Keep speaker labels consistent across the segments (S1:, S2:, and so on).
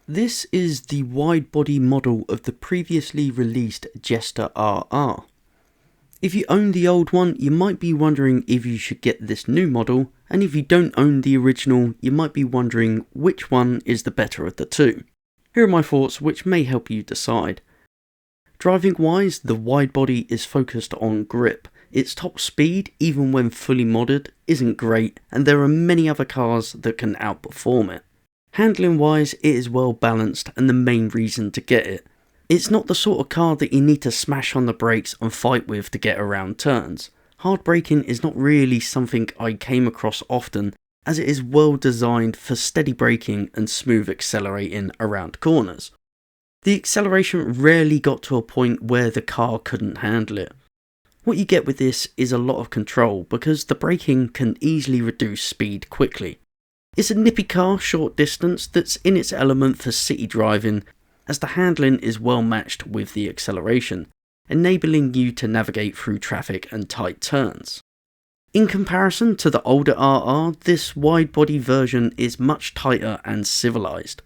S1: This is the wide-body model of the previously released Jester RR. If you own the old one, you might be wondering if you should get this new model, and if you don't own the original, you might be wondering which one is the better of the two. Here are my thoughts which may help you decide. Driving wise, the wide-body is focused on grip. Its top speed, even when fully modded, isn't great, and there are many other cars that can outperform it. Handling wise, it is well balanced and the main reason to get it. It's not the sort of car that you need to smash on the brakes and fight with to get around turns. Hard braking is not really something I came across often, as it is well designed for steady braking and smooth accelerating around corners. The acceleration rarely got to a point where the car couldn't handle it. What you get with this is a lot of control because the braking can easily reduce speed quickly. It's a nippy car short distance that's in its element for city driving, as the handling is well matched with the acceleration, enabling you to navigate through traffic and tight turns. In comparison to the older RR, this wide-body version is much tighter and civilised.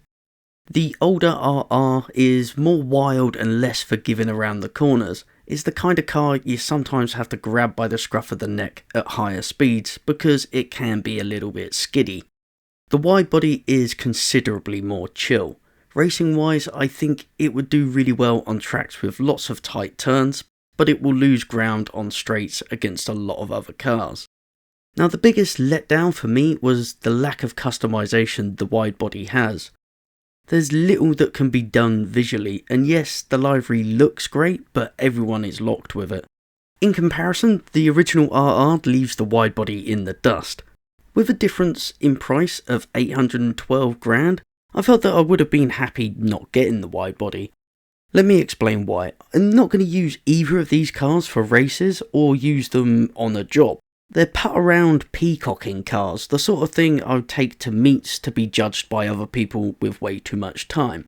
S1: The older RR is more wild and less forgiving around the corners. It's the kind of car you sometimes have to grab by the scruff of the neck at higher speeds because it can be a little bit skiddy. The wide-body is considerably more chill. Racing wise, I think it would do really well on tracks with lots of tight turns, but it will lose ground on straights against a lot of other cars. Now the biggest letdown for me was the lack of customization the wide-body has. There's little that can be done visually, and yes, the livery looks great, but everyone is locked with it. In comparison, the original RR leaves the wide-body in the dust. With a difference in price of 812 grand, I felt that I would have been happy not getting the wide-body. Let me explain why. I'm not going to use either of these cars for races or use them on a job. They're put around peacocking cars, the sort of thing I would take to meets to be judged by other people with way too much time.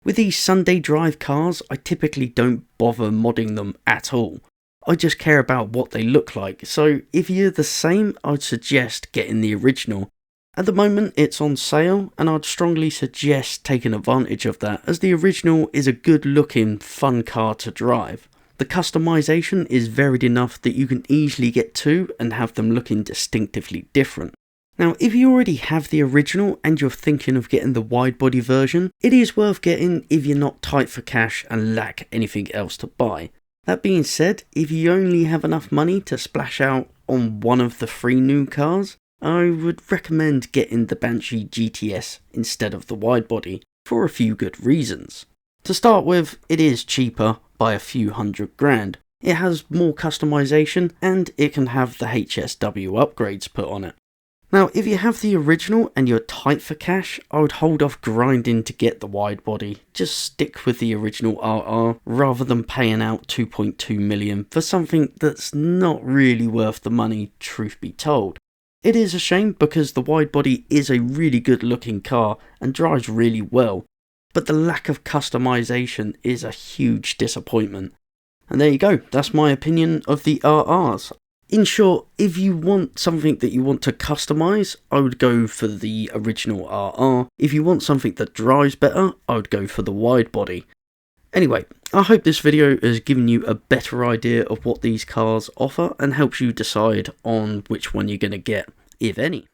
S1: With these Sunday drive cars, I typically don't bother modding them at all. I just care about what they look like, so if you're the same, I'd suggest getting the original. At the moment it's on sale, and I'd strongly suggest taking advantage of that, as the original is a good looking, fun car to drive. The customization is varied enough that you can easily get two and have them looking distinctively different. Now, if you already have the original and you're thinking of getting the wide-body version, it is worth getting if you're not tight for cash and lack anything else to buy. That being said, if you only have enough money to splash out on one of the 3 new cars, I would recommend getting the Banshee GTS instead of the wide-body, for a few good reasons. To start with, it is cheaper by a few hundred grand. It has more customization and it can have the HSW upgrades put on it. Now, if you have the original and you're tight for cash, I would hold off grinding to get the wide body. Just stick with the original RR rather than paying out 2.2 million for something that's not really worth the money, truth be told. It is a shame because the wide body is a really good looking car and drives really well, but the lack of customization is a huge disappointment. And there you go, that's my opinion of the RRs. In short, if you want something that you want to customize, I would go for the original RR. If you want something that drives better, I would go for the wide body. Anyway, I hope this video has given you a better idea of what these cars offer and helps you decide on which one you're going to get, if any.